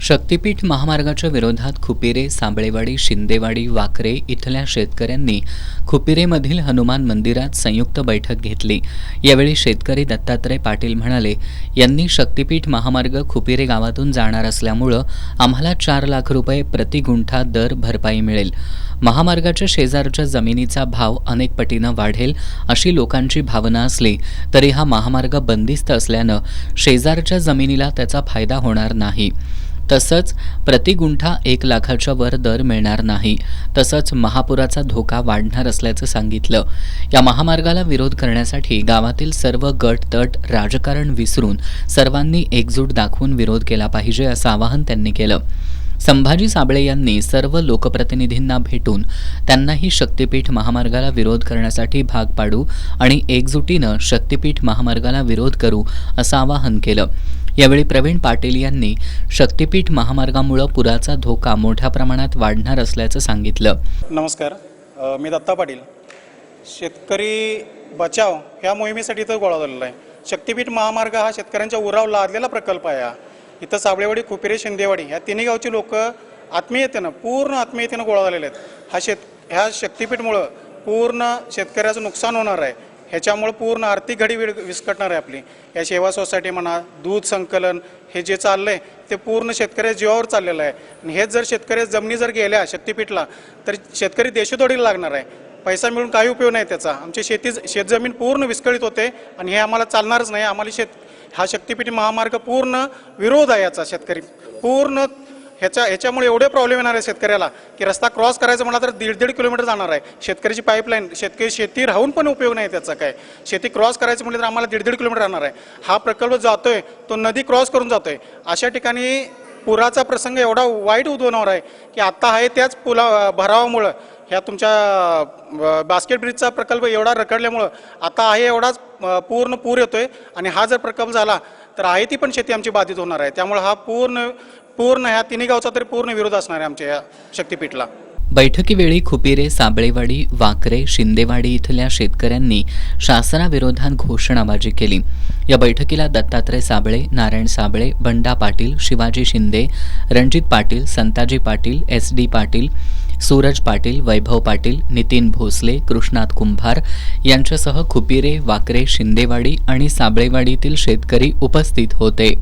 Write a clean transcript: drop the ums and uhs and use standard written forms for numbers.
शक्तीपीठ महामार्गाच्या विरोधात खुपिरे, साबळेवाडी, शिंदेवाडी, वाकरे इथल्या शेतकऱ्यांनी खुपिरेमधील हनुमान मंदिरात संयुक्त बैठक घेतली। यावेळी शेतकरी दत्तात्रय पाटील म्हणाले, यांनी शक्तीपीठ महामार्ग खुपिरे गावातून जाणार असल्यामुळे आम्हाला 4 लाख रुपये प्रति गुंठा दर भरपाई मिळेल। महामार्गाच्या शेजारच्या जमिनीचा भाव अनेक पटीनं वाढेल अशी लोकांची भावना असली तरी हा महामार्ग बंदिस्त असल्यानं शेजारच्या जमिनीला त्याचा फायदा होणार नाही। तसंच प्रति गुंठा 1 लाखाच्या वर दर मिळणार नाही। तसंच महापुराचा धोका वाढणार असल्याचं सांगितलं। या महामार्गाला विरोध करण्यासाठी गावातील सर्व गट तट राजकारण विसरून सर्वांनी एकजूट दाखवून विरोध केला पाहिजे असं आवाहन त्यांनी केलं। संभाजी साबळे यांनी सर्व लोकप्रतिनिधींना भेटून त्यांनाही शक्तीपीठ महामार्गाला विरोध करण्यासाठी भाग पाडू आणि एकजुटीनं शक्तीपीठ महामार्गाला विरोध करू असं आवाहन केलं। यावेळी प्रवीण पाटील यांनी शक्तीपीठ महामार्गामुळे पुराचा धोका मोठ्या प्रमाणात वाढणार असल्याचं सांगितलं। नमस्कार, मी दत्ता पाटील। शेतकरी बचाव ह्या मोहिमेसाठी इथं गोळा झालेला आहे। शक्तीपीठ महामार्ग हा शेतकऱ्यांच्या उराव लादलेला प्रकल्प आहे। इथं साबळेवाडी, खुपिरे, शिंदेवाडी ह्या तिन्ही गावची लोक पूर्ण आत्मीयतेनं गोळा झालेले आहेत। ह्या शक्तीपीठमुळं पूर्ण शेतकऱ्याचं नुकसान होणार आहे। ह्याच्यामुळे पूर्ण आर्थिक घडी विस्कटणार आहे आपली। या सेवा सोसायटी म्हणा, दूध संकलन हे जे चाललंय ते पूर्ण शेतकऱ्या जीवावर चाललेलं आहे। आणि हेच जर शेतकऱ्या जमिनी जर गेल्या शक्तीपीठला तर शेतकरी देशोधडीला लागणार आहे। पैसा मिळून काही उपयोग नाही त्याचा। आमची शेतजमीन पूर्ण विस्कळीत होते आणि हे आम्हाला चालणारच नाही। आम्हाला हा शक्तीपीठ महामार्ग पूर्ण विरोध आहे याचा। शेतकरी पूर्ण ह्याच्यामुळे एवढे प्रॉब्लेम येणार आहे शेतकऱ्याला की रस्ता क्रॉस करायचा म्हणा तर 1.5 किलोमीटर जाणार आहे। शेतकऱ्याची पाईपलाईन, शेती राहून पण उपयोग नाही त्याचा। काय शेती क्रॉस करायचं म्हटलं तर आम्हाला 1.5 किलोमीटर राहणार आहे। हा प्रकल्प जातोय तो नदी क्रॉस करून जातोय। अशा ठिकाणी पुराचा प्रसंग एवढा वाईट उद्भवणार आहे की आता आहे त्याच भरावामुळं ह्या तुमच्या बास्केट ब्रिजचा प्रकल्प एवढा रखडल्यामुळं आता आहे एवढाच पूर्ण पूर येतोय। आणि हा जर प्रकल्प झाला तर आहे ती पण शेती आमची बाधित होणार आहे। त्यामुळे हा पूर्ण ह्या तिन्ही गावचा तरी पूर्ण विरोध असणार आहे आमच्या या शक्तीपीठला। बैठकीवेळी खुपिरे, साबळेवाडी, वाकरे, शिंदेवाडी इथल्या शेतकऱ्यांनी शासनाविरोधात घोषणाबाजी केली। या बैठकीला दत्तात्रय साबळे, नारायण साबळे, बंडा पाटील, शिवाजी शिंदे, रणजित पाटील, संताजी पाटील, SD पाटील, सूरज पाटील, वैभव पाटील, नितीन भोसले, कृष्णात कुंभार यांच्यासह खुपिरे, वाकरे, शिंदेवाडी आणि साबळेवाडीतील शेतकरी उपस्थित होते।